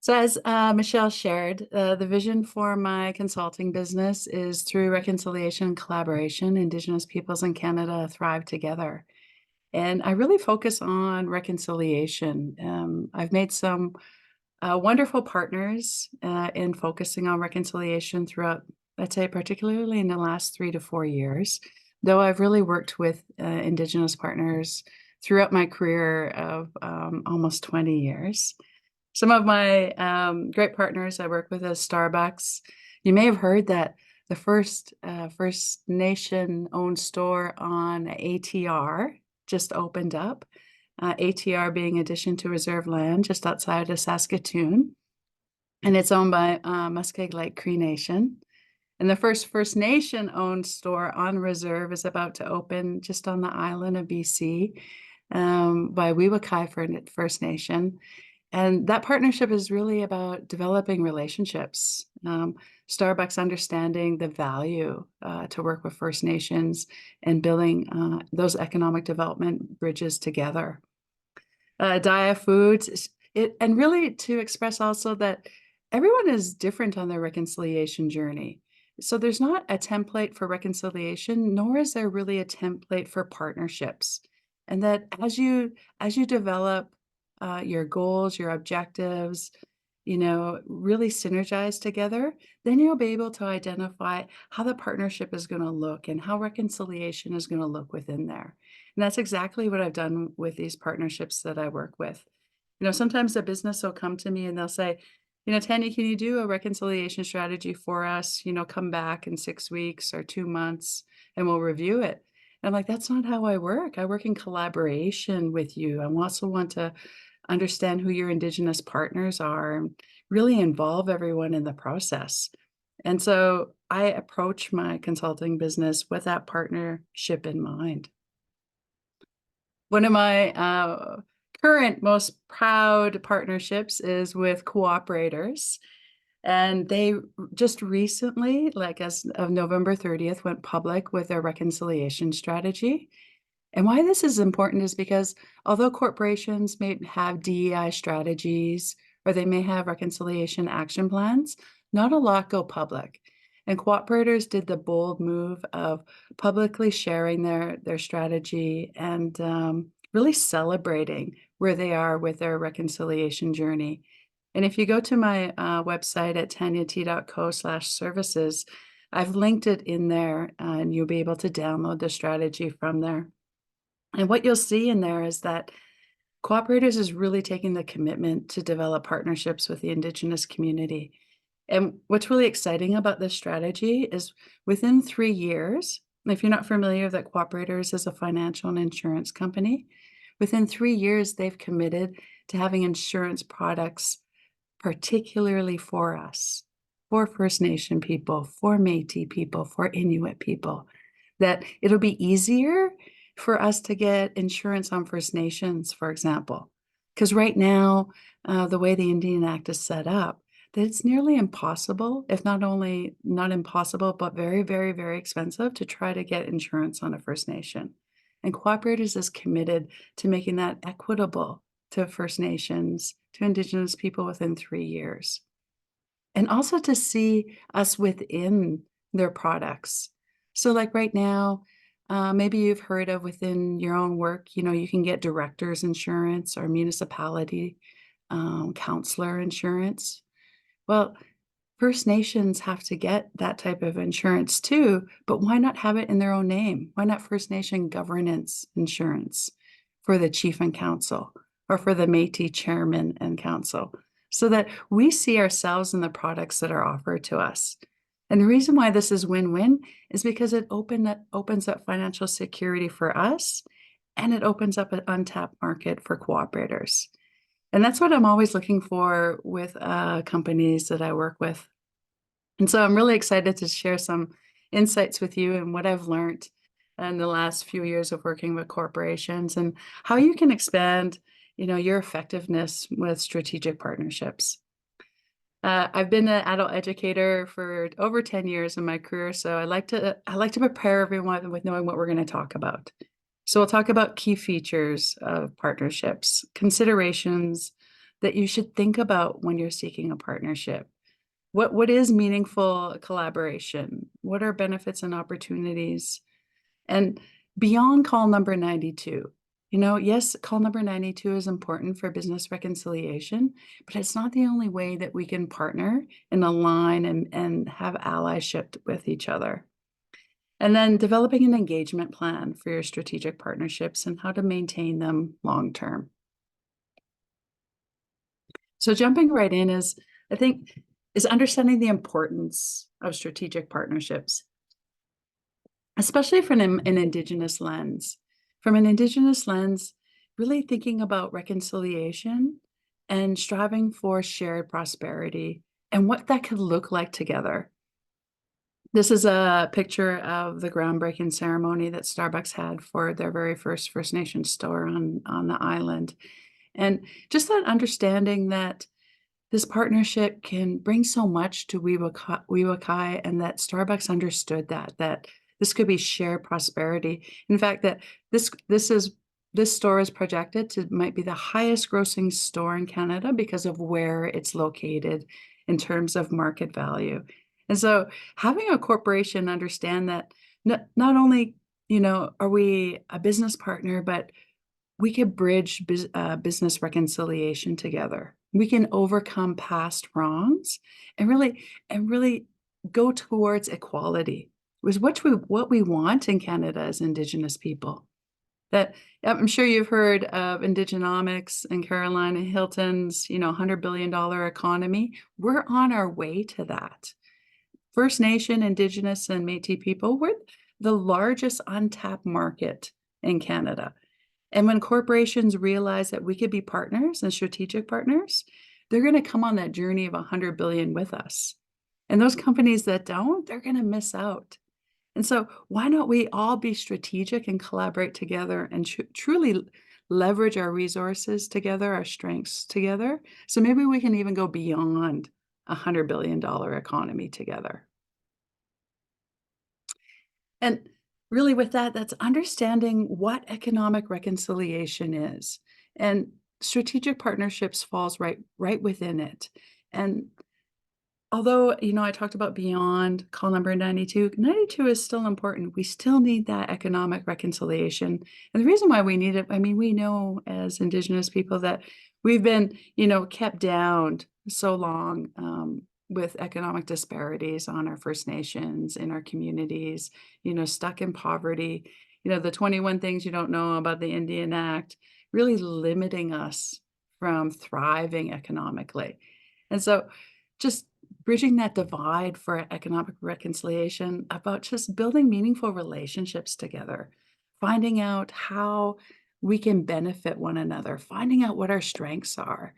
So as Michelle shared, the vision for my consulting business is through reconciliation and collaboration, Indigenous peoples in Canada thrive together. And I really focus on reconciliation. I've made some wonderful partners in focusing on reconciliation throughout, I'd say, particularly in the last 3 to 4 years, though I've really worked with Indigenous partners throughout my career of almost 20 years. Some of my great partners I work with is Starbucks. You may have heard that the first First Nation owned store on ATR just opened up. ATR being Addition to Reserve Land just outside of Saskatoon. And it's owned by Muskeg Lake Cree Nation. And the first First Nation owned store on reserve is about to open just on the island of BC by Weewakai First Nation. And that partnership is really about developing relationships. Starbucks understanding the value to work with First Nations and building those economic development bridges together. Dia Foods, and really to express also that everyone is different on their reconciliation journey. So there's not a template for reconciliation, nor is there really a template for partnerships. And that as you develop your goals, your objectives, really synergize together, then you'll be able to identify how the partnership is going to look and how reconciliation is going to look within there. And that's exactly what I've done with these partnerships that I work with. Sometimes a business will come to me and they'll say, Tanya, can you do a reconciliation strategy for us? Come back in 6 weeks or 2 months and we'll review it. And I'm like, that's not how I work. I work in collaboration with you. I also want to understand who your Indigenous partners are and really involve everyone in the process. And so I approach my consulting business with that partnership in mind. One of my current most proud partnerships is with cooperators. And they just recently, like as of November 30th, went public with their reconciliation strategy. And why this is important is because although corporations may have DEI strategies or they may have reconciliation action plans, not a lot go public. And cooperators did the bold move of publicly sharing their strategy and really celebrating where they are with their reconciliation journey. And if you go to my website at tanyat.co/services, I've linked it in there and you'll be able to download the strategy from there. And what you'll see in there is that Cooperators is really taking the commitment to develop partnerships with the Indigenous community. And what's really exciting about this strategy is within 3 years, if you're not familiar that Cooperators is a financial and insurance company, within 3 years, they've committed to having insurance products particularly for us, for First Nation people, for Métis people, for Inuit people, that it'll be easier for us to get insurance on First Nations, for example. Because right now, the way the Indian Act is set up, that it's nearly impossible, if not only not impossible, but very, very, very expensive to try to get insurance on a First Nation. And Cooperators is committed to making that equitable to First Nations, to Indigenous people within 3 years. And also to see us within their products. So like right now, maybe you've heard of within your own work, you can get director's insurance or municipality counselor insurance. Well, First Nations have to get that type of insurance too, but why not have it in their own name? Why not First Nation governance insurance for the chief and council or for the Métis chairman and council, so that we see ourselves in the products that are offered to us? And the reason why this is win-win is because it opens up financial security for us, and it opens up an untapped market for cooperators. And that's what I'm always looking for with companies that I work with. And so I'm really excited to share some insights with you and what I've learned in the last few years of working with corporations and how you can expand, your effectiveness with strategic partnerships. I've been an adult educator for over 10 years in my career, so I like to prepare everyone with knowing what we're going to talk about. So we'll talk about key features of partnerships, considerations, that you should think about when you're seeking a partnership. What is meaningful collaboration? What are benefits and opportunities? And beyond call number 92, yes, call number 92 is important for business reconciliation, but it's not the only way that we can partner and align and have allyship with each other. And then developing an engagement plan for your strategic partnerships and how to maintain them long term. So jumping right in I think, is understanding the importance of strategic partnerships, especially from an Indigenous lens. From an Indigenous lens, really thinking about reconciliation and striving for shared prosperity and what that could look like together. This is a picture of the groundbreaking ceremony that Starbucks had for their very first First Nation store on the island. And just that understanding that this partnership can bring so much to Wewakai, and that Starbucks understood that this could be shared prosperity. In fact, that this store is projected to might be the highest grossing store in Canada because of where it's located in terms of market value. And so having a corporation understand that not only, are we a business partner, but we could bridge business reconciliation together. We can overcome past wrongs and really go towards equality, was what we want in Canada as Indigenous people. That I'm sure you've heard of Indigenomics and Carolina Hilton's, $100 billion economy. We're on our way to that. First Nation, Indigenous, and Métis people, we're the largest untapped market in Canada. And when corporations realize that we could be partners and strategic partners, they're going to come on that journey of 100 billion with us. And those companies that don't, they're going to miss out. And so why not we all be strategic and collaborate together and truly leverage our resources together, our strengths together? So maybe we can even go beyond $100 billion economy together. And really with that's understanding what economic reconciliation is. And strategic partnerships falls right within it. And although, I talked about beyond call number 92, 92 is still important. We still need that economic reconciliation. And the reason why we need it, we know as Indigenous people that we've been, kept down so long with economic disparities on our First Nations, in our communities, stuck in poverty, the 21 things you don't know about the Indian Act, really limiting us from thriving economically. And so just bridging that divide for economic reconciliation, about just building meaningful relationships together, finding out how we can benefit one another, finding out what our strengths are.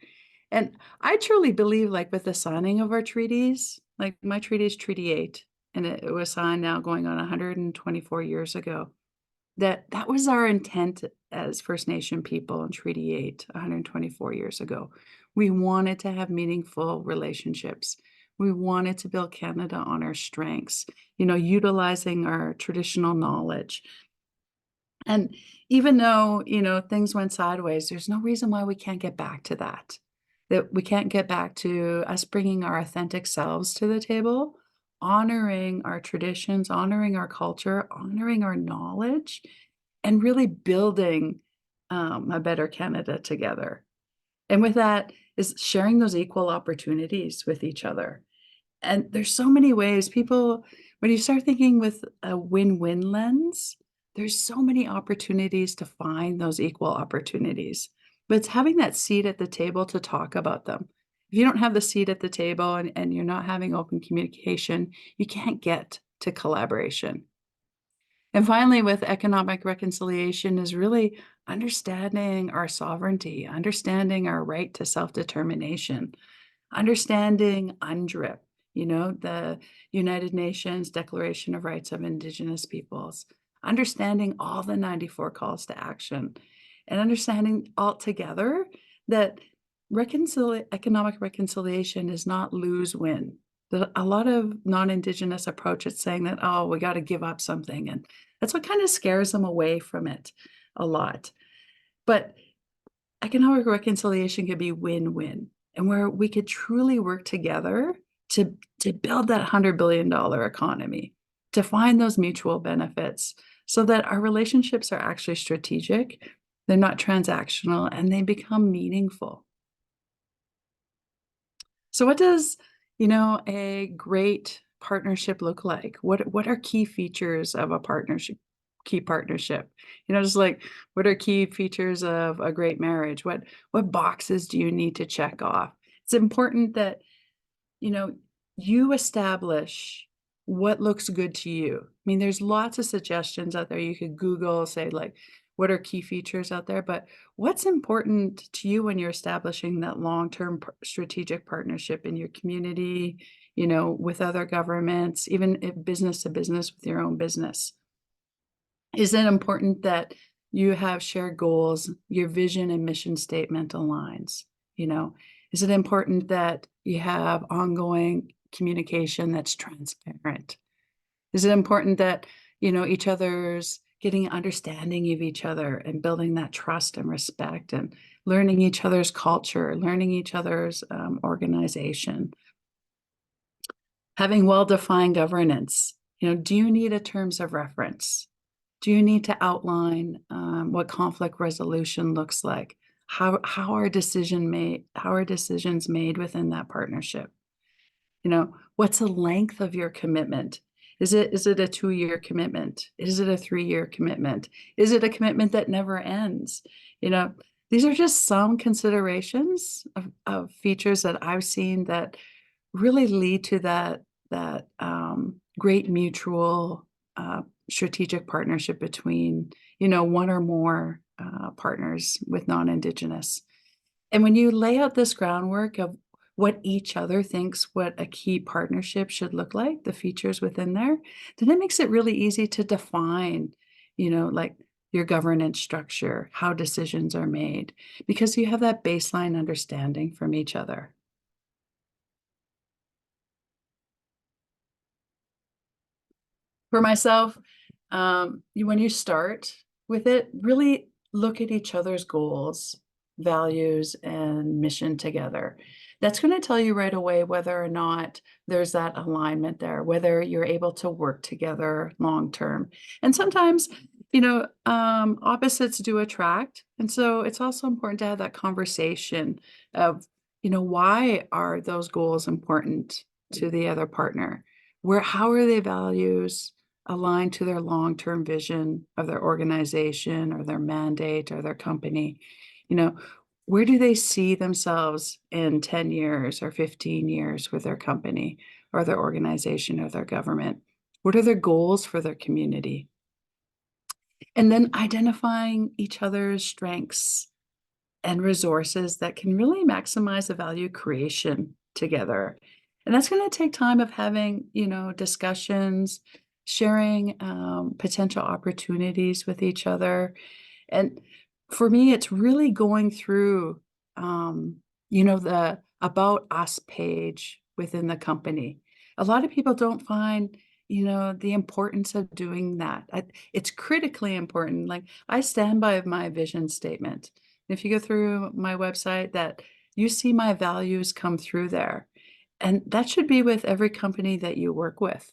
And I truly believe, like with the signing of our treaties, like my treaty is Treaty 8, and it was signed now going on 124 years ago, that was our intent as First Nation people in Treaty 8, 124 years ago. We wanted to have meaningful relationships. We wanted to build Canada on our strengths, utilizing our traditional knowledge. And even though, things went sideways, there's no reason why we can't get back to that we can't get back to us bringing our authentic selves to the table, honoring our traditions, honoring our culture, honoring our knowledge, and really building a better Canada together. And with that is sharing those equal opportunities with each other. And there's so many ways when you start thinking with a win-win lens, there's so many opportunities to find those equal opportunities. But it's having that seat at the table to talk about them. If you don't have the seat at the table and you're not having open communication, you can't get to collaboration. And finally, with economic reconciliation is really understanding our sovereignty, understanding our right to self-determination, understanding UNDRIP, the United Nations Declaration of Rights of Indigenous Peoples, understanding all the 94 calls to action, and understanding altogether that economic reconciliation is not lose-win. A lot of non-Indigenous approach it saying that, oh, we got to give up something. And that's what kind of scares them away from it a lot. But economic reconciliation could be win-win, and where we could truly work together to build that $100 billion economy, to find those mutual benefits so that our relationships are actually strategic, they're not transactional, and they become meaningful. So what does, a great partnership look like? What are key features of a partnership? Key partnership. Just like what are key features of a great marriage? What boxes do you need to check off? It's important that you know, you establish what looks good to you. I mean, there's lots of suggestions out there. You could Google, say, like, what are key features out there? But what's important to you when you're establishing that long-term strategic partnership in your community, with other governments, even if business to business with your own business? Is it important that you have shared goals, your vision and mission statement aligns? You know, is it important that you have ongoing communication that's transparent? Is it important that, each other's getting understanding of each other and building that trust and respect and learning each other's culture, learning each other's organization, having well-defined governance? Do you need a terms of reference? Do you need to outline what conflict resolution looks like? How are decisions made within that partnership? What's the length of your commitment? Is it a 2-year commitment? Is it a 3-year commitment? Is it a commitment that never ends? These are just some considerations of features that I've seen that really lead to that great mutual strategic partnership between one or more partners with non-Indigenous. And when you lay out this groundwork of what each other thinks what a key partnership should look like, the features within there, then it makes it really easy to define, like your governance structure, how decisions are made, because you have that baseline understanding from each other. For myself, when you start with it, really look at each other's goals, values, and mission together. That's going to tell you right away whether or not there's that alignment there, whether you're able to work together long term. And sometimes, opposites do attract. And so it's also important to have that conversation of, why are those goals important to the other partner? How are their values aligned to their long-term vision of their organization or their mandate or their company? Where do they see themselves in 10 years or 15 years with their company or their organization or their government? What are their goals for their community? And then identifying each other's strengths and resources that can really maximize the value creation together. And that's going to take time of having, discussions, sharing potential opportunities with each other. And for me, it's really going through, the About Us page within the company. A lot of people don't find, the importance of doing that. It's critically important. Like, I stand by my vision statement. If you go through my website, that you see my values come through there. And that should be with every company that you work with.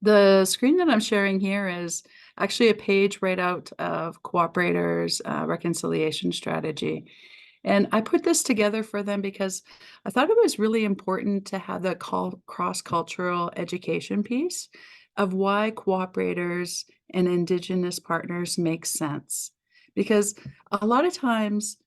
The screen that I'm sharing here is actually a page right out of Cooperators' reconciliation strategy. And I put this together for them because I thought it was really important to have the cross-cultural education piece of why cooperators and Indigenous partners make sense. Because a lot of times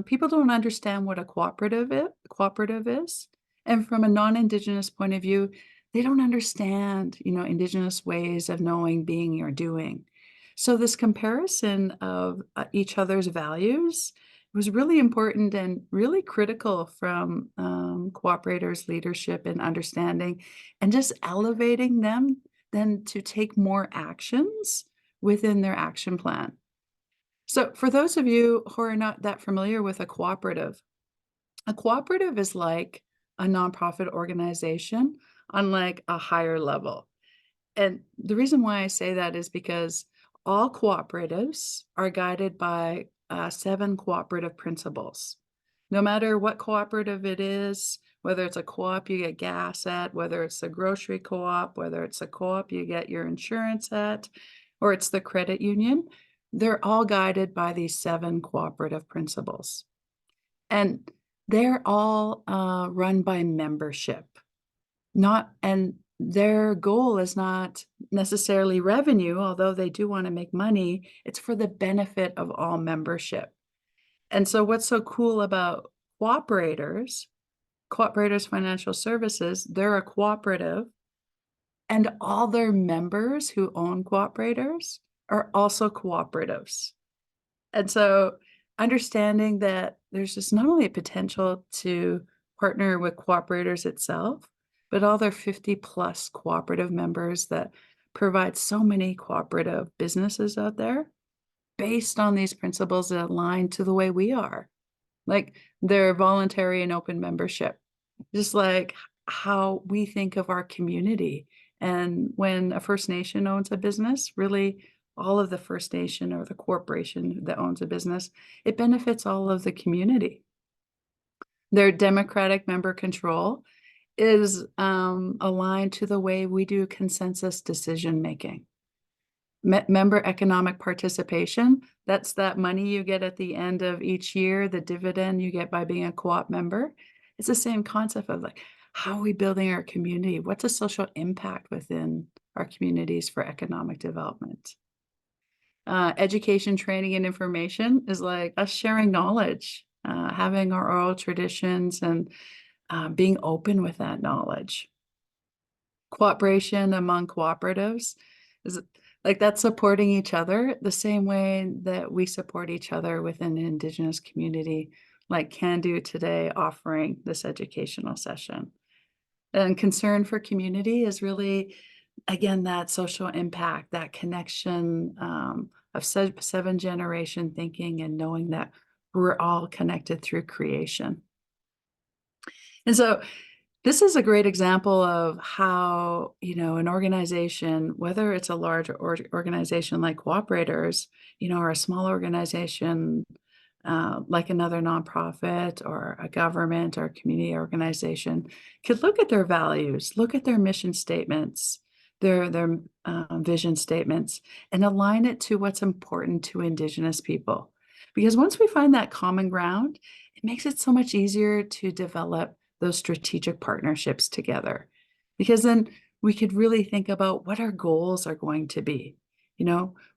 people don't understand what a cooperative is. And from a non-Indigenous point of view, they don't understand, Indigenous ways of knowing, being, or doing. So this comparison of each other's values was really important and really critical from cooperators' leadership and understanding, and just elevating them then to take more actions within their action plan. So for those of you who are not that familiar with a cooperative is like a nonprofit organization on like a higher level. And the reason why I say that is because all cooperatives are guided by 7 cooperative principles. No matter what cooperative it is, whether it's a co-op you get gas at, whether it's a grocery co-op, whether it's a co-op you get your insurance at, or it's the credit union, they're all guided by these 7 cooperative principles. And they're all run by membership. And their goal is not necessarily revenue, although they do want to make money. It's for the benefit of all membership. And so what's so cool about Cooperators Financial Services, they're a cooperative, and all their members who own Cooperators are also cooperatives. And so understanding that there's just not only a potential to partner with Cooperators itself, but all their 50 plus cooperative members that provide so many cooperative businesses out there based on these principles that align to the way we are. Like their voluntary and open membership, just like how we think of our community. And when a First Nation owns a business, really all of the First Nation or the corporation that owns a business, it benefits all of the community. Their democratic member control is aligned to the way we do consensus decision making. Member economic participation, that's that money you get at the end of each year, the dividend you get by being a co-op member. It's the same concept of like, how are we building our community? What's a social impact within our communities for economic development? Education, training, and information is like us sharing knowledge, having our oral traditions, and being open with that knowledge. Cooperation among cooperatives is like that's supporting each other the same way that we support each other within an Indigenous community, like Can Do today offering this educational session. And concern for community is really, again, that social impact, that connection of 7-generation thinking and knowing that we're all connected through creation. And so this is a great example of how, an organization, whether it's a large organization like Cooperators, or a small organization like another nonprofit or a government or a community organization, could look at their values, look at their mission statements, their vision statements, and align it to what's important to Indigenous people. Because once we find that common ground, it makes it so much easier to develop those strategic partnerships together, because then we could really think about what our goals are going to be.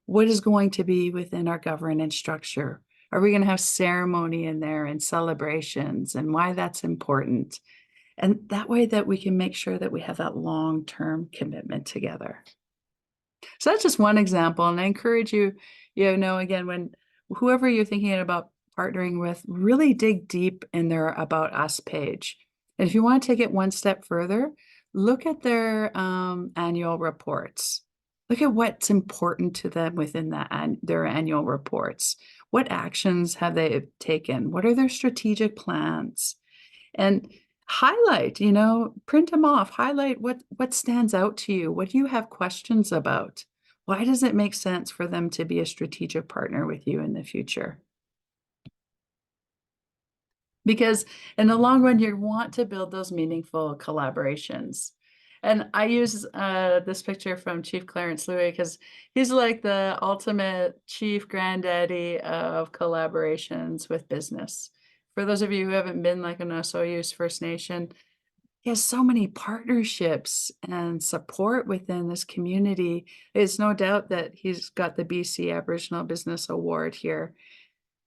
What is going to be within our governance structure? Are we going to have ceremony in there and celebrations, and why that's important? And that way that we can make sure that we have that long-term commitment together. So that's just one example. And I encourage you, again, when whoever you're thinking about partnering with, really dig deep in their About Us page. And if you want to take it one step further, look at their annual reports. Look at what's important to them within their annual reports. What actions have they taken? What are their strategic plans? And highlight, print them off, highlight what stands out to you. What do you have questions about? Why does it make sense for them to be a strategic partner with you in the future? Because in the long run, you want to build those meaningful collaborations. And I use this picture from Chief Clarence Louis because he's like the ultimate chief granddaddy of collaborations with business. For those of you who haven't been like an Osoyoos First Nation, he has so many partnerships and support within this community. It's no doubt that he's got the BC Aboriginal Business Award here,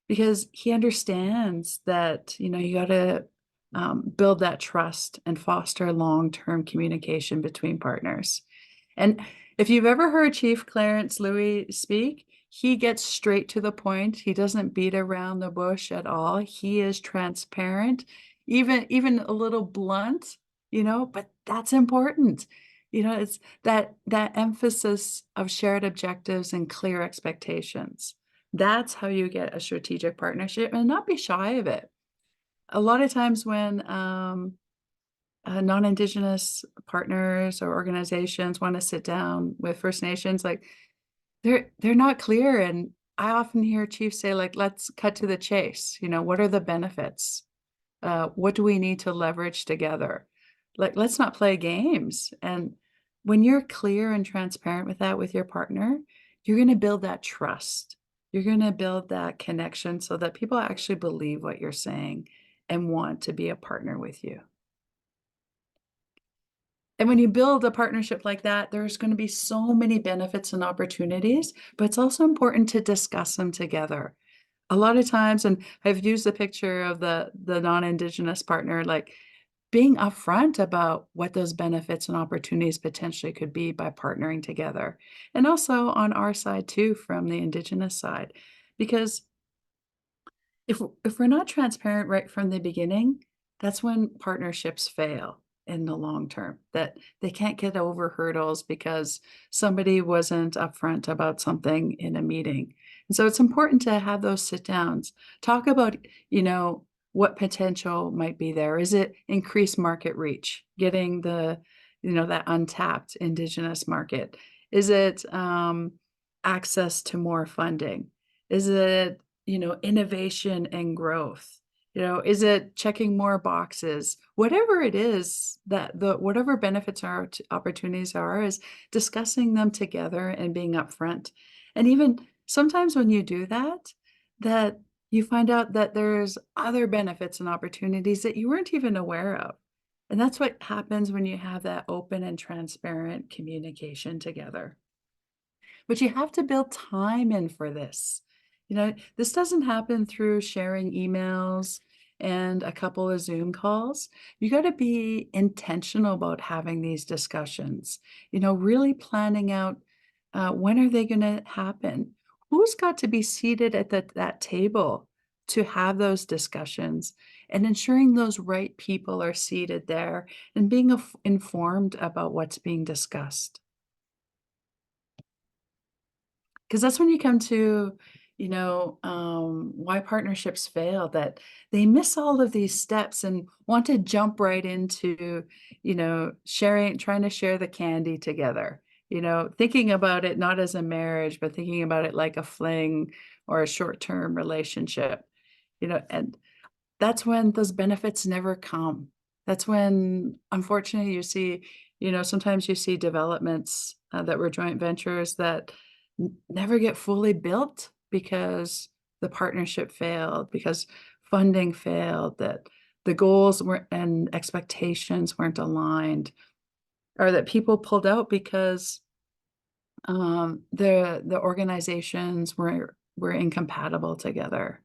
because he understands that, you got to build that trust and foster long-term communication between partners. And if you've ever heard Chief Clarence Louis speak, he gets straight to the point. He doesn't beat around the bush at all. He is transparent, even a little blunt, but that's important. It's that emphasis of shared objectives and clear expectations. That's how you get a strategic partnership, and not be shy of it. A lot of times when non-Indigenous partners or organizations want to sit down with First Nations, like they're not clear, and I often hear chiefs say, like, let's cut to the chase. What are the benefits? What do we need to leverage together? Like, let's not play games. And when you're clear and transparent with that with your partner, you're going to build that trust. You're going to build that connection so that people actually believe what you're saying and want to be a partner with you. And when you build a partnership like that, there's going to be so many benefits and opportunities, but it's also important to discuss them together. A lot of times, and I've used the picture of the non-Indigenous partner, like being upfront about what those benefits and opportunities potentially could be by partnering together. And also on our side too, from the Indigenous side, because if we're not transparent right from the beginning, that's when partnerships fail in the long term, that they can't get over hurdles because somebody wasn't upfront about something in a meeting. And so it's important to have those sit downs, talk about, what potential might be there. Is it increased market reach, getting that untapped Indigenous market? Is it access to more funding? Is it innovation and growth? Is it checking more boxes? Whatever it is that whatever benefits or opportunities are, is discussing them together and being upfront. And even sometimes when you do that, that you find out that there's other benefits and opportunities that you weren't even aware of. And that's what happens when you have that open and transparent communication together. But you have to build time in for this. This doesn't happen through sharing emails and a couple of Zoom calls. You got to be intentional about having these discussions, really planning out when are they going to happen? Who's got to be seated at that table to have those discussions, and ensuring those right people are seated there and being informed about what's being discussed. Because that's when you come to, why partnerships fail, that they miss all of these steps and want to jump right into, trying to share the candy together, thinking about it not as a marriage, but thinking about it like a fling or a short-term relationship, and that's when those benefits never come. That's when, unfortunately, you see, sometimes you see developments that were joint ventures that never get fully built because the partnership failed, because funding failed, that the goals were and expectations weren't aligned, or that people pulled out because the organizations were incompatible together,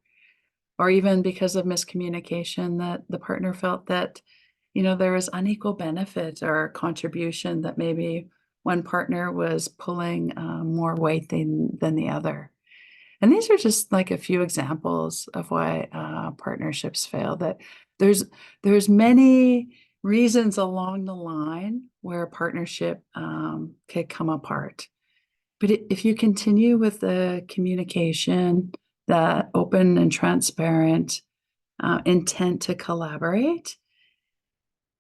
or even because of miscommunication, that the partner felt that, there was unequal benefit or contribution, that maybe one partner was pulling more weight than the other. And these are just like a few examples of why partnerships fail. That there's many reasons along the line where a partnership could come apart. But if you continue with the communication, that open and transparent intent to collaborate,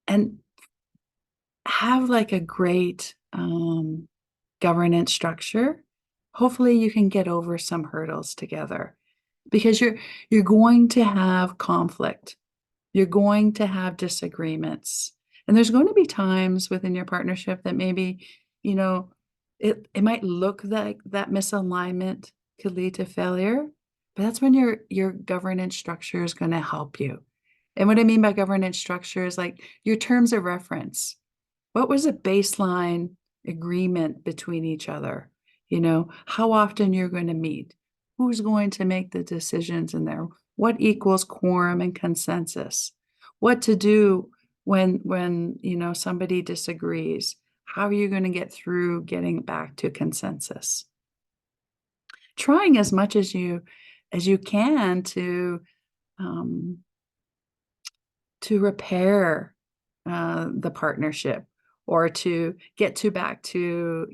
and have like a great governance structure, hopefully you can get over some hurdles together, because you're going to have conflict. You're going to have disagreements. And there's going to be times within your partnership that maybe, it might look like that misalignment could lead to failure, but that's when your governance structure is going to help you. And what I mean by governance structure is like your terms of reference. What was a baseline agreement between each other? How often you're going to meet, who's going to make the decisions in there, what equals quorum and consensus, what to do when somebody disagrees, how are you going to get through getting back to consensus? Trying as much as you can to repair the partnership, or to get back to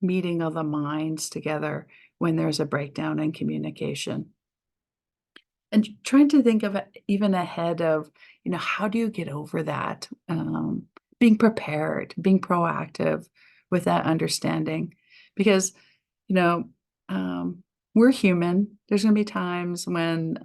meeting of the minds together when there's a breakdown in communication. And trying to think of it even ahead of, how do you get over that? Being prepared, being proactive with that understanding. Because, um, we're human. There's going to be times when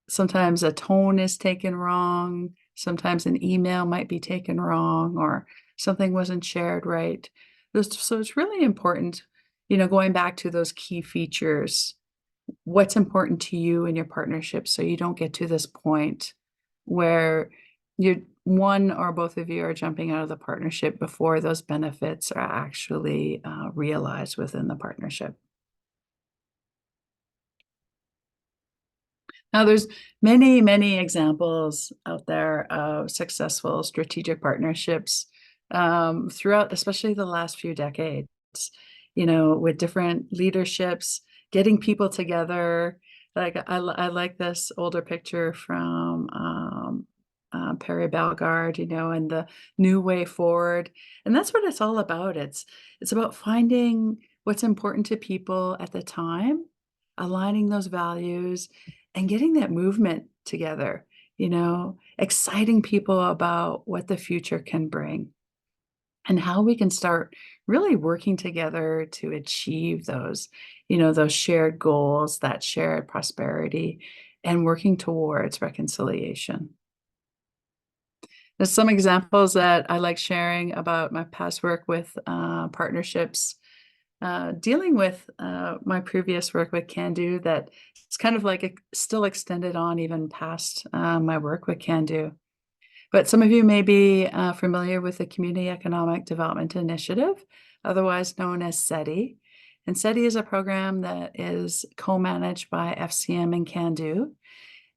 sometimes a tone is taken wrong, sometimes an email might be taken wrong, or something wasn't shared right. So it's really important, going back to those key features. What's important to you in your partnership so you don't get to this point where you one or both of you are jumping out of the partnership before those benefits are actually realized within the partnership. Now, there's many, many examples out there of successful strategic partnerships throughout, especially the last few decades, with different leaderships, getting people together. Like I like this older picture from Perry Bellegarde, and the new way forward. And that's what it's all about. It's about finding what's important to people at the time, aligning those values, and getting that movement together, exciting people about what the future can bring and how we can start really working together to achieve those shared goals, that shared prosperity, and working towards reconciliation. There's some examples that I like sharing about my past work with partnerships, dealing with my previous work with Can Do, that it's kind of like still extended on even past my work with Can Do. But some of you may be familiar with the Community Economic Development Initiative, otherwise known as SETI. And SETI is a program that is co-managed by FCM and Can Do.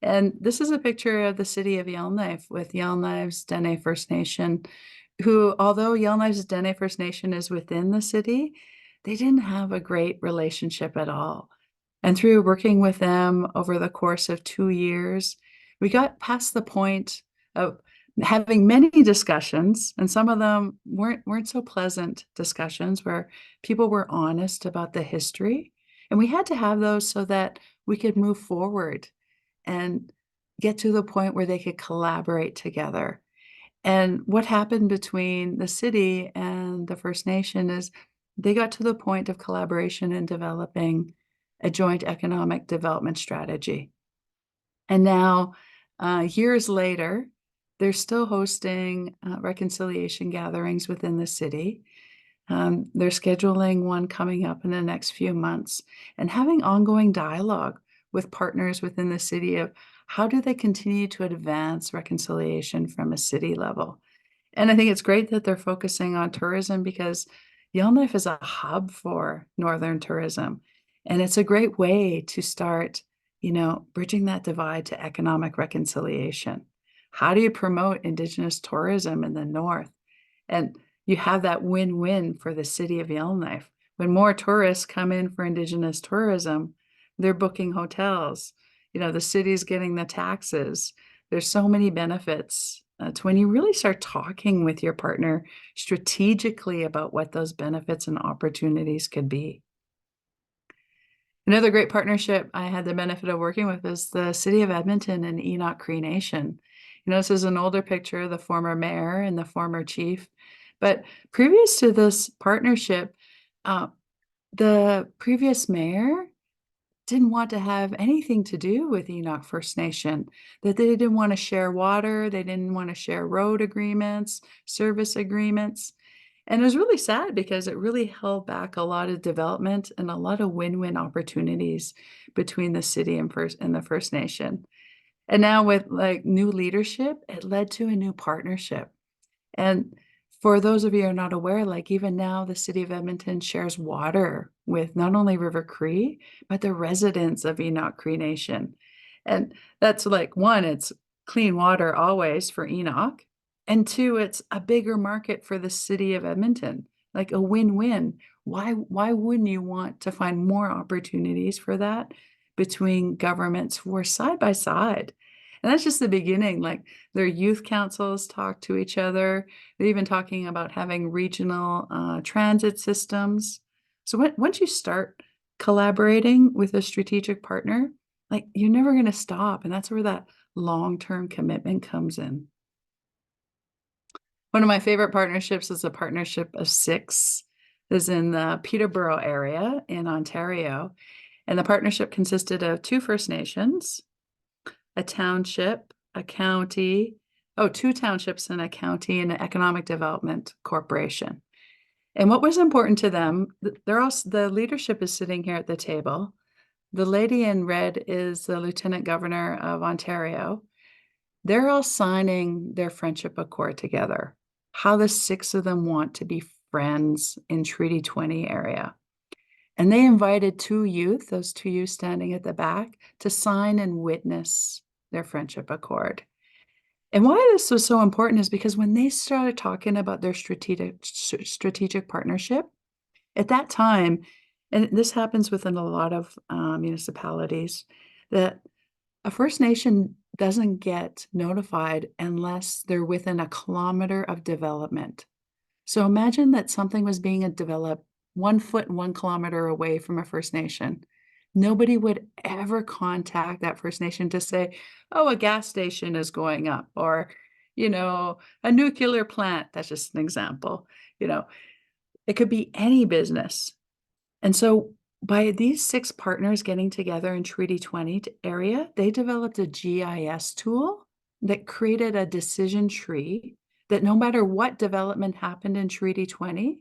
And this is a picture of the city of Yellowknife with Yellowknife's Dene First Nation, who, although Yellowknife's Dene First Nation is within the city, they didn't have a great relationship at all. And through working with them over the course of 2 years, we got past the point of having many discussions, and some of them weren't so pleasant discussions where people were honest about the history. And we had to have those so that we could move forward and get to the point where they could collaborate together. And what happened between the city and the First Nation is they got to the point of collaboration and developing a joint economic development strategy. And now, years later, they're still hosting reconciliation gatherings within the city. They're scheduling one coming up in the next few months and having ongoing dialogue with partners within the city of how do they continue to advance reconciliation from a city level. And I think it's great that they're focusing on tourism because Yellowknife is a hub for Northern tourism. And it's a great way to start, bridging that divide to economic reconciliation. How do you promote Indigenous tourism in the North? And you have that win-win for the city of Yellowknife. When more tourists come in for Indigenous tourism, they're booking hotels. The city's getting the taxes. There's so many benefits. To when you really start talking with your partner strategically about what those benefits and opportunities could be. Another great partnership I had the benefit of working with is the City of Edmonton and Enoch Cree Nation. This is an older picture of the former mayor and the former chief. But previous to this partnership, the previous mayor didn't want to have anything to do with Enoch First Nation, that they didn't want to share water, they didn't want to share road agreements, service agreements. And it was really sad because it really held back a lot of development and a lot of win-win opportunities between the city and the First Nation. And now with new leadership, it led to a new partnership. And for those of you who are not aware, even now the city of Edmonton shares water with not only River Cree, but the residents of Enoch Cree Nation. And that's one, it's clean water always for Enoch. And two, it's a bigger market for the city of Edmonton, like a win-win. Why wouldn't you want to find more opportunities for that between governments who are side by side? And that's just the beginning. Their youth councils talk to each other. They're even talking about having regional transit systems. So once you start collaborating with a strategic partner, you're never going to stop. And that's where that long-term commitment comes in. One of my favorite partnerships is a partnership of 6. is in the Peterborough area in Ontario. And the partnership consisted of two First Nations, a township, a county, two townships and a county, and an economic development corporation. And what was important to them, the leadership is sitting here at the table. The lady in red is the Lieutenant Governor of Ontario. They're all signing their friendship accord together, how the six of them want to be friends in Treaty 20 area. And they invited those two youth standing at the back, to sign and witness their friendship accord. And why this was so important is because when they started talking about their strategic partnership, at that time, and this happens within a lot of municipalities, that a First Nation doesn't get notified unless they're within a kilometer of development. So imagine that something was being developed 1 foot, 1 kilometer away from a First Nation. Nobody would ever contact that First Nation to say, oh, a gas station is going up, or, a nuclear plant. That's just an example. It could be any business. And so by these 6 partners getting together in Treaty 20 area, they developed a GIS tool that created a decision tree that no matter what development happened in Treaty 20,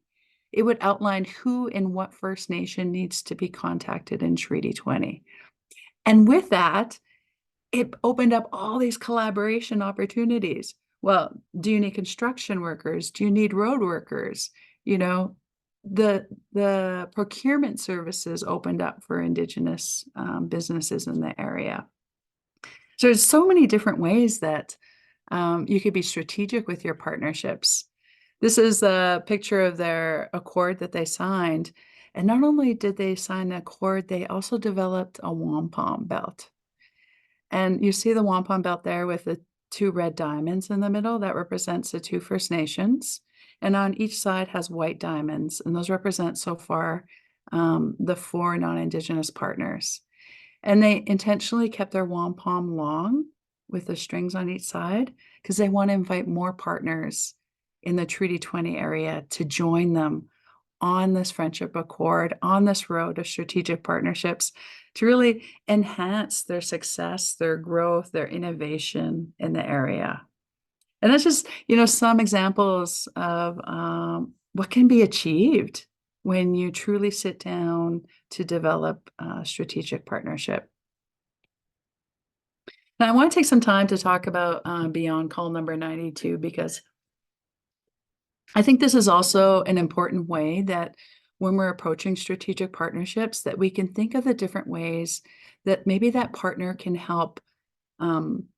it would outline who and what First Nation needs to be contacted in Treaty 20. And with that, it opened up all these collaboration opportunities. Well, do you need construction workers? Do you need road workers? The procurement services opened up for Indigenous businesses in the area. So there's so many different ways that you could be strategic with your partnerships. This is a picture of their accord that they signed. And not only did they sign the accord, they also developed a wampum belt. And you see the wampum belt there with the 2 red diamonds in the middle. That represents the 2 First Nations. And on each side has white diamonds. And those represent so far the 4 non-Indigenous partners. And they intentionally kept their wampum long with the strings on each side because they want to invite more partners in the Treaty 20 area to join them on this friendship accord, on this road of strategic partnerships, to really enhance their success, their growth, their innovation in the area. And that's just, some examples of what can be achieved when you truly sit down to develop a strategic partnership. Now, I want to take some time to talk about beyond call number 92, because I think this is also an important way that when we're approaching strategic partnerships, that we can think of the different ways that maybe that partner can help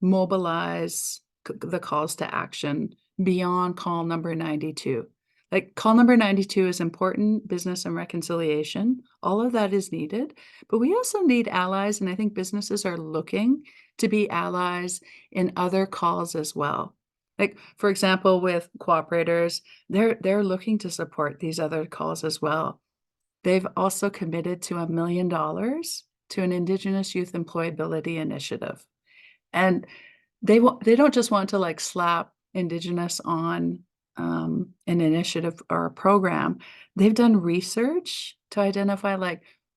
mobilize the calls to action beyond call number 92. Like, call number 92 is important, business and reconciliation. All of that is needed, but we also need allies, and I think businesses are looking to be allies in other calls as well. Like, for example, with cooperators, they're looking to support these other calls as well. They've also committed to $1 million to an Indigenous youth employability initiative. And they don't just want to slap Indigenous on an initiative or a program. They've done research to identify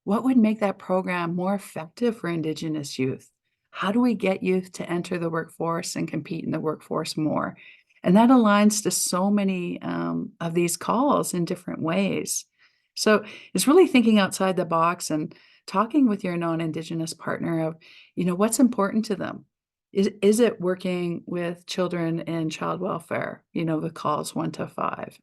what would make that program more effective for Indigenous youth. How do we get youth to enter the workforce and compete in the workforce more? And that aligns to so many of these calls in different ways. So it's really thinking outside the box and talking with your non-Indigenous partner of, what's important to them. Is it working with children in child welfare? The calls 1 to 5.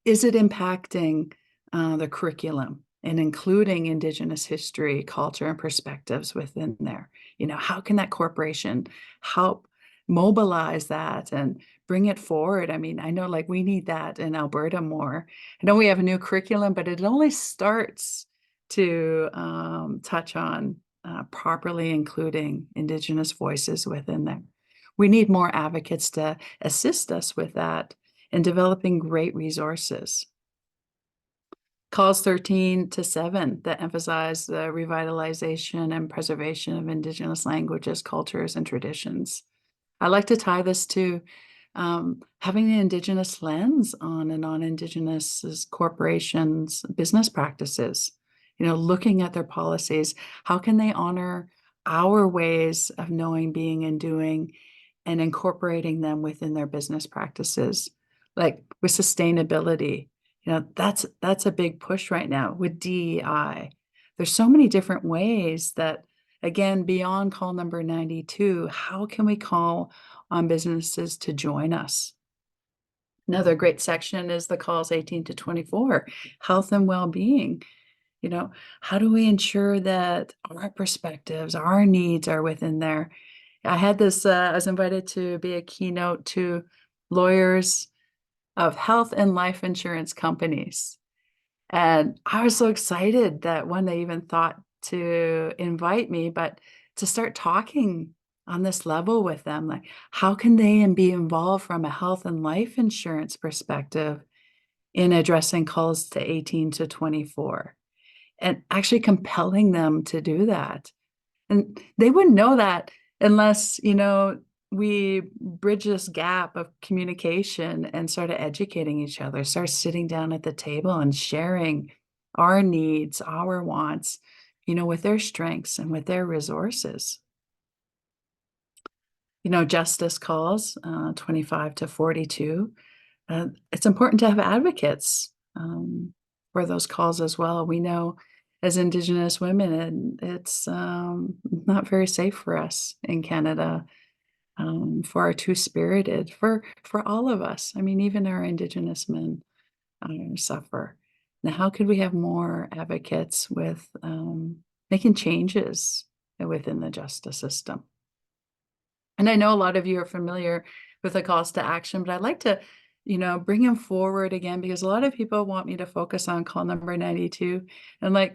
Is it impacting the curriculum and including Indigenous history, culture, and perspectives within there? How can that corporation help mobilize that and bring it forward? I mean, I know we need that in Alberta more. I know we have a new curriculum, but it only starts to touch on properly including Indigenous voices within there. We need more advocates to assist us with that and developing great resources. Calls 13 to 7 that emphasize the revitalization and preservation of Indigenous languages, cultures, and traditions. I like to tie this to having an Indigenous lens on a non-Indigenous corporations' business practices, looking at their policies. How can they honor our ways of knowing, being, and doing, and incorporating them within their business practices? Like with sustainability, that's a big push right now with DEI. There's so many different ways that, again, beyond call number 92, how can we call on businesses to join us? Another great section is the calls 18 to 24, health and well-being. How do we ensure that our perspectives, our needs are within there? I had this, I was invited to be a keynote to lawyers of health and life insurance companies. And I was so excited that when they even thought to invite me, but to start talking on this level with them, like how can they be involved from a health and life insurance perspective in addressing calls to 18 to 24 and actually compelling them to do that. And they wouldn't know that unless, we bridge this gap of communication and started educating each other, start sitting down at the table and sharing our needs, our wants, with their strengths and with their resources. Justice calls 25 to 42. It's important to have advocates for those calls as well. We know as Indigenous women, and it's not very safe for us in Canada, for our two-spirited, for all of us. I mean, even our Indigenous men suffer. Now, how could we have more advocates with making changes within the justice system? And I know a lot of you are familiar with the calls to action, but I'd like to, bring them forward again, because a lot of people want me to focus on call number 92. And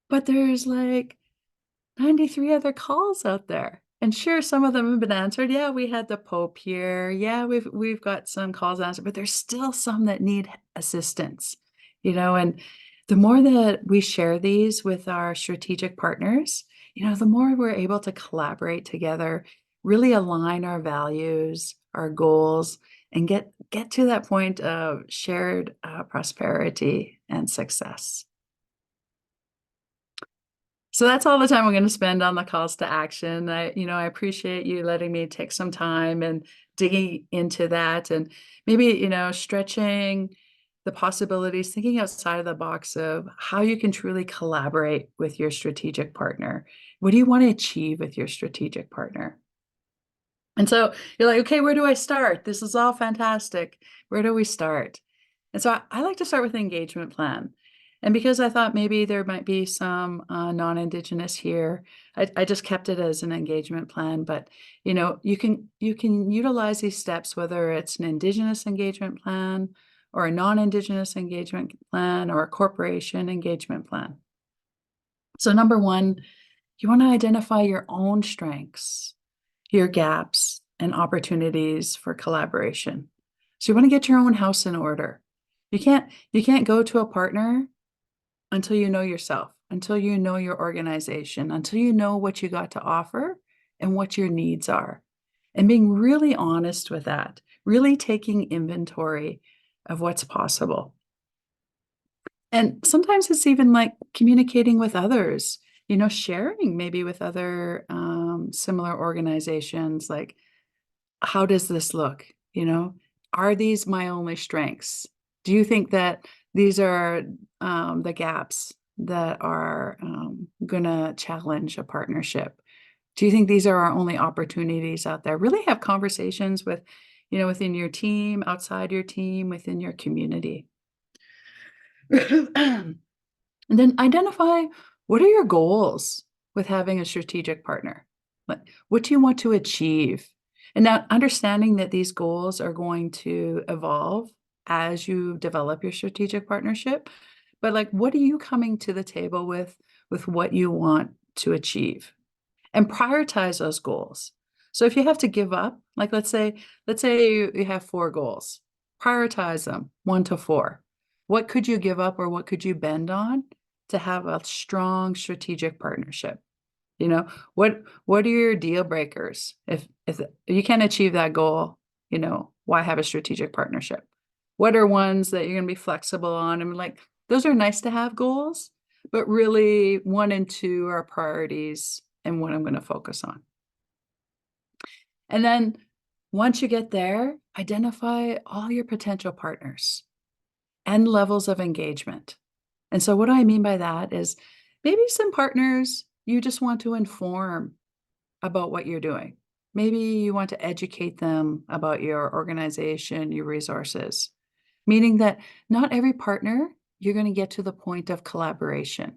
but there's 93 other calls out there. And sure, some of them have been answered. Yeah, we had the Pope here. Yeah, we've got some calls answered, but there's still some that need assistance, and the more that we share these with our strategic partners, the more we're able to collaborate together, really align our values, our goals, and get to that point of shared prosperity and success. So that's all the time I'm going to spend on the calls to action. I appreciate you letting me take some time and digging into that, and maybe, stretching the possibilities, thinking outside of the box of how you can truly collaborate with your strategic partner. What do you want to achieve with your strategic partner? And so you're like, okay, where do I start? This is all fantastic. Where do we start? And so I like to start with an engagement plan. And because I thought maybe there might be some non-Indigenous here, I just kept it as an engagement plan. But you can utilize these steps, whether it's an Indigenous engagement plan or a non-Indigenous engagement plan or a corporation engagement plan. So number one, you want to identify your own strengths, your gaps, and opportunities for collaboration. So you want to get your own house in order. You can't go to a partner until you know yourself, until you know your organization, until you know what you got to offer and what your needs are. And being really honest with that, really taking inventory of what's possible. And sometimes it's even like communicating with others, sharing maybe with other similar organizations, like, how does this look? Are these my only strengths? Do you think that these are the gaps that are going to challenge a partnership? Do you think these are our only opportunities out there? Really have conversations with, within your team, outside your team, within your community. And then identify, what are your goals with having a strategic partner? What do you want to achieve? And now understanding that these goals are going to evolve as you develop your strategic partnership. But what are you coming to the table with what you want to achieve? And prioritize those goals. So if you have to give up, let's say you have 4 goals, prioritize them 1 to 4. What could you give up, or what could you bend on to have a strong strategic partnership? What are your deal breakers? If you can't achieve that goal, why have a strategic partnership? What are ones that you're going to be flexible on? And like, those are nice to have goals, but really 1 and 2 are priorities and what I'm going to focus on. And then once you get there, identify all your potential partners and levels of engagement. And so what I mean by that is maybe some partners you just want to inform about what you're doing. Maybe you want to educate them about your organization, your resources, meaning that not every partner you're going to get to the point of collaboration.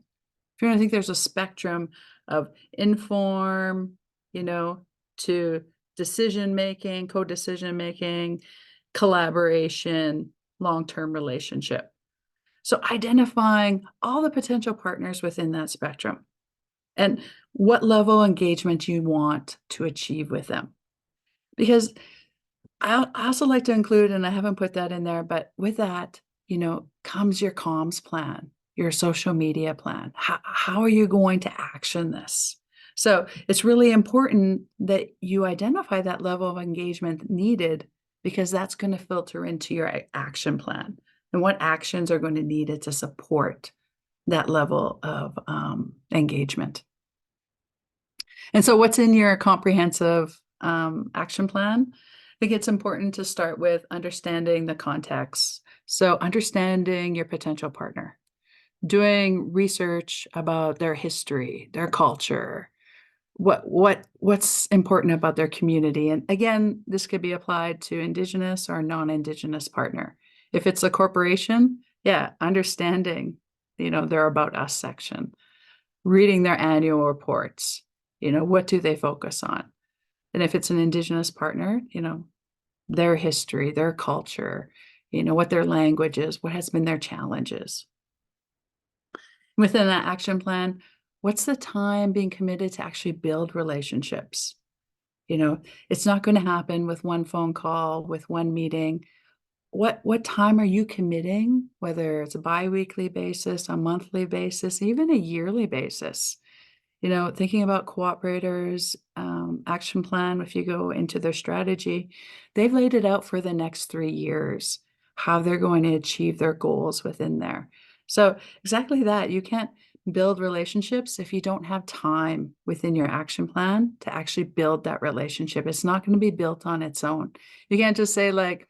If you want to think there's a spectrum of inform, to decision making, co-decision making, collaboration, long-term relationship. So identifying all the potential partners within that spectrum and what level of engagement you want to achieve with them. Because I also like to include, and I haven't put that in there, but with that, comes your comms plan, your social media plan. How are you going to action this? So it's really important that you identify that level of engagement needed, because that's going to filter into your action plan and what actions are going to need it to support that level of engagement. And so what's in your comprehensive action plan? I think it's important to start with understanding the context. So understanding your potential partner, doing research about their history, their culture, what's important about their community. And again, this could be applied to Indigenous or non-Indigenous partner. If it's a corporation, understanding, their About Us section, reading their annual reports, what do they focus on? And if it's an Indigenous partner, their history, their culture, what their language is, what has been their challenges. Within that action plan, what's the time being committed to actually build relationships? It's not going to happen with one phone call, with one meeting. What time are you committing, whether it's a bi-weekly basis, a monthly basis, even a yearly basis? Thinking about cooperators' action plan, if you go into their strategy, they've laid it out for the next 3 years, how they're going to achieve their goals within there. So exactly that. You can't build relationships if you don't have time within your action plan to actually build that relationship. It's not going to be built on its own. You can't just say like,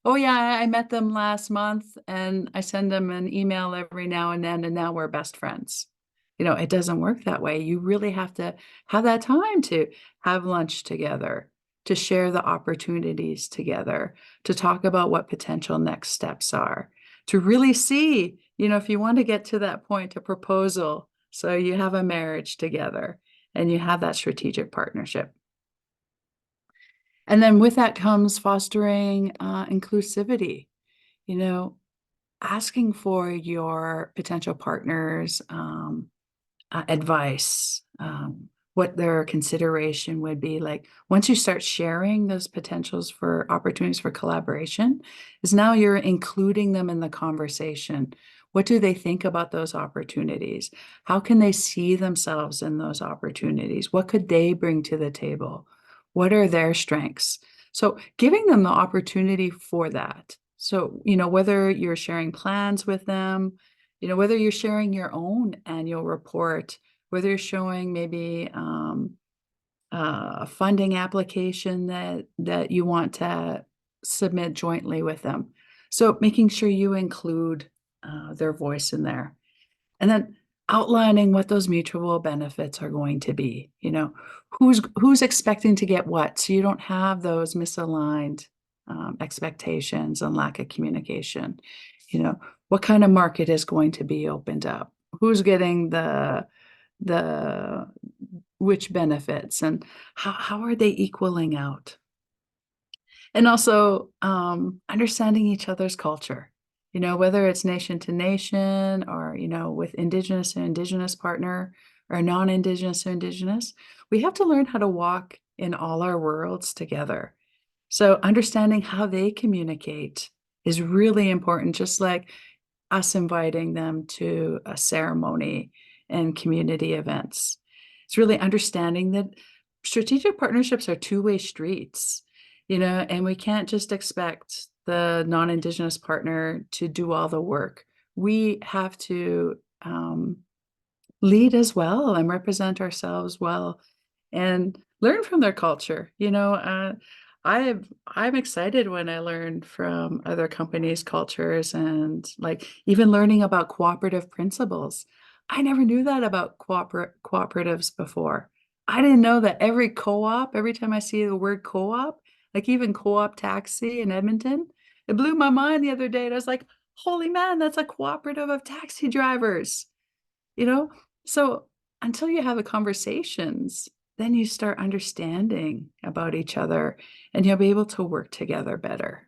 oh yeah, I met them last month and I send them an email every now and then, and now we're best friends. It doesn't work that way. You really have to have that time to have lunch together, to share the opportunities together, to talk about what potential next steps are, to really see, if you want to get to that point, a proposal, so you have a marriage together and you have that strategic partnership. And then with that comes fostering inclusivity, asking for your potential partners' advice, what their consideration would be. Like once you start sharing those potentials for opportunities for collaboration, is now you're including them in the conversation. What do they think about those opportunities? How can they see themselves in those opportunities? What could they bring to the table? What are their strengths? So giving them the opportunity for that. So, whether you're sharing plans with them, whether you're sharing your own annual report, whether you're showing maybe a funding application that you want to submit jointly with them. So making sure you include their voice in there. And then outlining what those mutual benefits are going to be. Who's expecting to get what, so you don't have those misaligned expectations and lack of communication. What kind of market is going to be opened up? Who's getting the which benefits, and how are they equaling out? And also understanding each other's culture, whether it's nation to nation or, with Indigenous and Indigenous partner or non-Indigenous to Indigenous, we have to learn how to walk in all our worlds together. So understanding how they communicate is really important, just like us inviting them to a ceremony and community events. It's really understanding that strategic partnerships are two-way streets. and we can't just expect the non-Indigenous partner to do all the work. We have to lead as well and represent ourselves well and learn from their culture. I'm excited when I learn from other companies' cultures and like even learning about cooperative principles. I never knew that about cooperatives before. I didn't know that every time I see the word co-op, like even co-op taxi in Edmonton, it blew my mind the other day. And I was like, holy man, that's a cooperative of taxi drivers, you know? So until you have the conversations, then you start understanding about each other and you'll be able to work together better.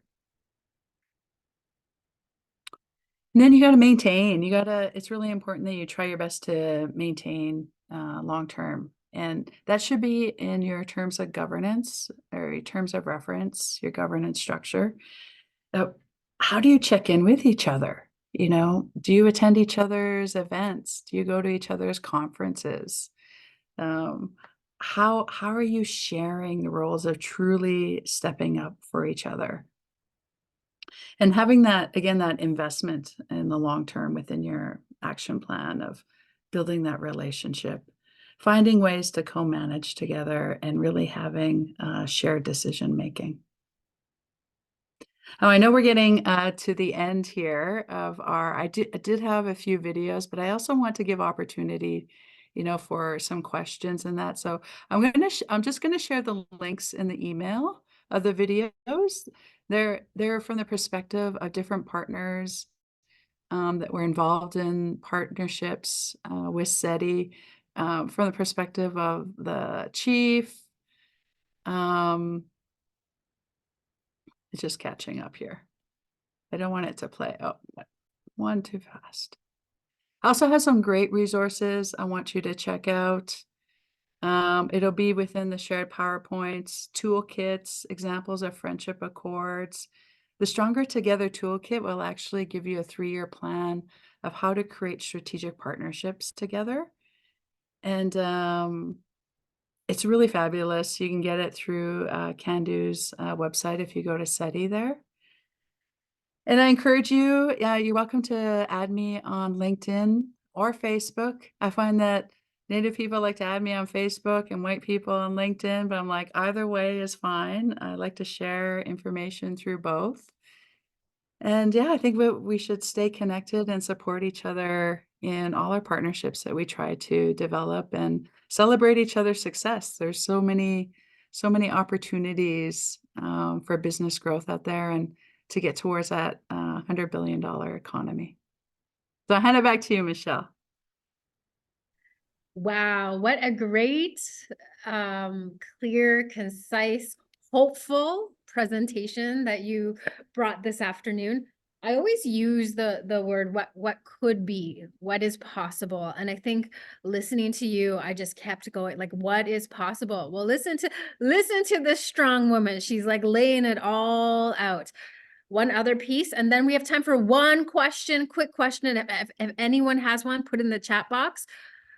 And then you got to maintain, it's really important that you try your best to maintain long term. And that should be in your terms of governance or your terms of reference, your governance structure. How do you check in with each other? Do you attend each other's events? Do you go to each other's conferences? Um, how are you sharing the roles of truly stepping up for each other? And having that, again, that investment in the long term within your action plan of building that relationship, finding ways to co-manage together and really having shared decision making. Oh, I know we're getting to the end here of I did have a few videos, but I also want to give opportunity, for some questions and that. So I'm just gonna share the links in the email of the videos. They're from the perspective of different partners that were involved in partnerships with SETI, from the perspective of the chief. It's just catching up here. I don't want it to play. Oh, one too fast. I also have some great resources I want you to check out. It'll be within the shared PowerPoints, toolkits, examples of friendship accords. The Stronger Together toolkit will actually give you a 3-year plan of how to create strategic partnerships together. And it's really fabulous. You can get it through Candu's website if you go to SETI there. And I encourage you, you're welcome to add me on LinkedIn or Facebook. I find that Native people like to add me on Facebook and white people on LinkedIn, but I'm like, either way is fine. I like to share information through both. And yeah, I think we should stay connected and support each other in all our partnerships that we try to develop and celebrate each other's success. There's so many opportunities for business growth out there and to get towards that $100 billion economy. So I'll hand it back to you, Michelle. Wow, what a great, clear, concise, hopeful presentation that you brought this afternoon. I always use the word what could be, what is possible. And I think listening to you, I just kept going like, what is possible? Well, listen to this strong woman. She's like laying it all out. One other piece, and then we have time for one question, quick question. And if anyone has one, put in the chat box.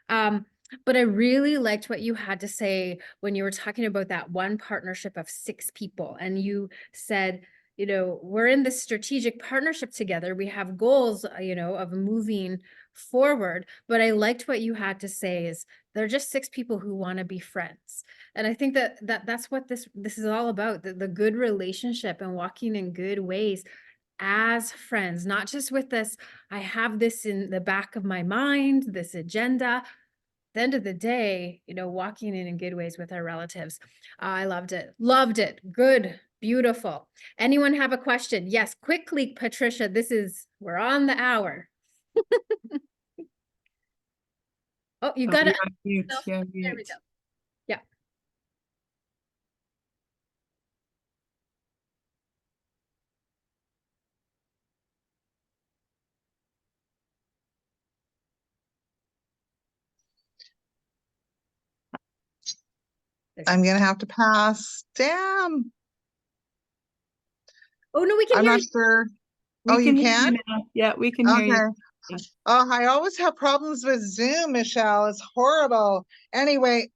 But I really liked what you had to say when you were talking about that one partnership of 6 people. And you said, we're in this strategic partnership together. We have goals, of moving forward. But I liked what you had to say is they're just 6 people who want to be friends. And I think that's what this is all about, the good relationship and walking in good ways as friends, not just with this, I have this in the back of my mind, this agenda. At the end of the day, walking in good ways with our relatives. I loved it. Loved it. Good. Beautiful. Anyone have a question? Yes, quickly, Patricia. We're on the hour. Oh, you got it. There we go. Yeah. I'm going to have to pass. Damn. Oh, no, we can I'm hear not you. sure. Oh, you can? Yeah, we can hear you. Oh, I always have problems with Zoom, Michelle. It's horrible. Anyway,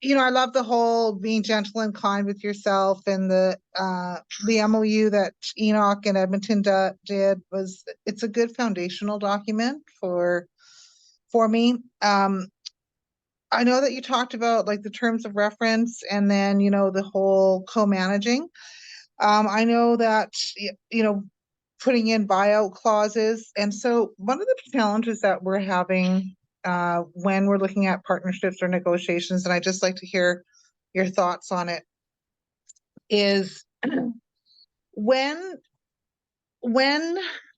I love the whole being gentle and kind with yourself, and the MOU that Enoch and Edmonton did it's a good foundational document for me. I know that you talked about like the terms of reference and then, the whole co-managing. I know that, putting in buyout clauses. And so one of the challenges that we're having when we're looking at partnerships or negotiations, and I just like to hear your thoughts on it, is when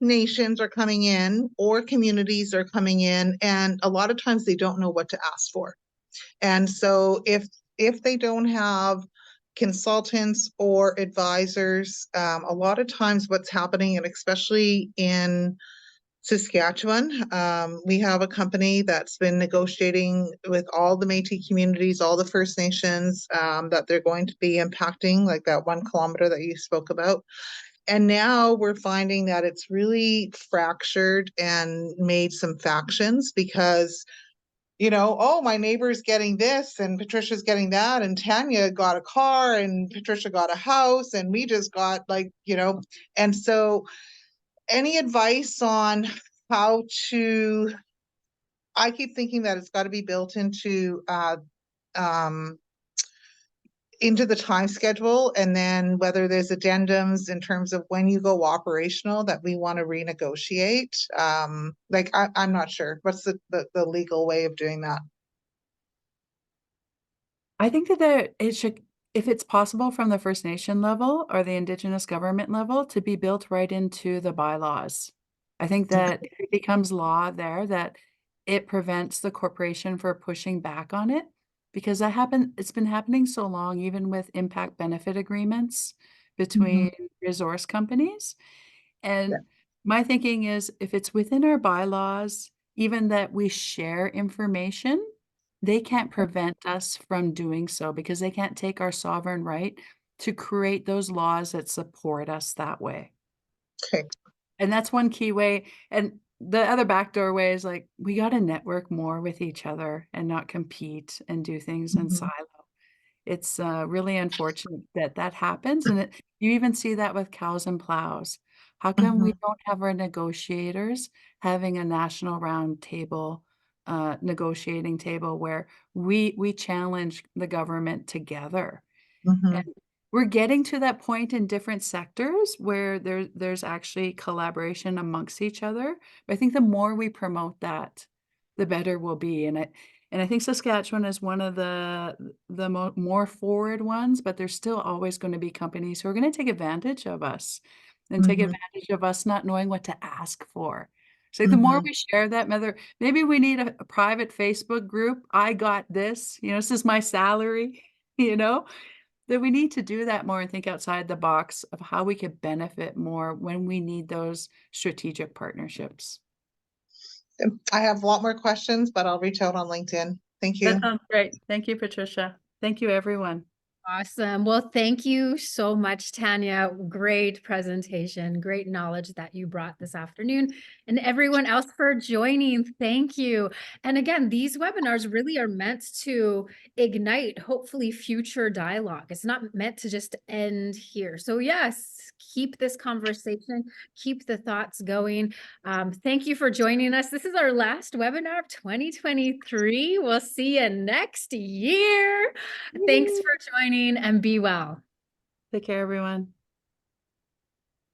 nations are coming in or communities are coming in, and a lot of times they don't know what to ask for. And so if they don't have consultants or advisors, a lot of times what's happening, and especially in Saskatchewan, we have a company that's been negotiating with all the Métis communities, all the First Nations, that they're going to be impacting, like that 1 kilometer that you spoke about. And now we're finding that it's really fractured and made some factions because oh, my neighbor's getting this and Patricia's getting that, and Tanya got a car and Patricia got a house and we just got and so any advice on how to, I keep thinking that it's got to be built into the time schedule, and then whether there's addendums in terms of when you go operational that we want to renegotiate. I'm not sure. What's the legal way of doing that? I think that it should, if it's possible from the First Nation level or the Indigenous government level, to be built right into the bylaws. I think that if it becomes law there, that it prevents the corporation for pushing back on it, because it's been happening so long, even with impact benefit agreements between resource companies. And my thinking is, if it's within our bylaws, even that we share information, they can't prevent us from doing so, because they can't take our sovereign right to create those laws that support us that way. Okay. And that's one key way. And the other backdoor way is like, we got to network more with each other and not compete and do things in silo. It's really unfortunate that that happens. And you even see that with cows and plows. How come we don't have our negotiators having a national round table, negotiating table where we challenge the government together? And we're getting to that point in different sectors where there's actually collaboration amongst each other. But I think the more we promote that, the better we'll be. And I think Saskatchewan is one of the more forward ones, but there's still always going to be companies who are going to take advantage of us and take advantage of us not knowing what to ask for. So the more we share that, maybe we need a private Facebook group. I got this, this is my salary, that we need to do that more and think outside the box of how we could benefit more when we need those strategic partnerships. I have a lot more questions, but I'll reach out on LinkedIn. Thank you. That sounds great. Thank you, Patricia. Thank you, everyone. Awesome. Well, thank you so much, Tanya. Great presentation, great knowledge that you brought this afternoon, and everyone else for joining. Thank you. And again, these webinars really are meant to ignite, hopefully, future dialogue. It's not meant to just end here. So yes, keep this conversation, keep the thoughts going. Thank you for joining us. This is our last webinar of 2023. We'll see you next year. Thanks for joining, and be well. Take care, everyone.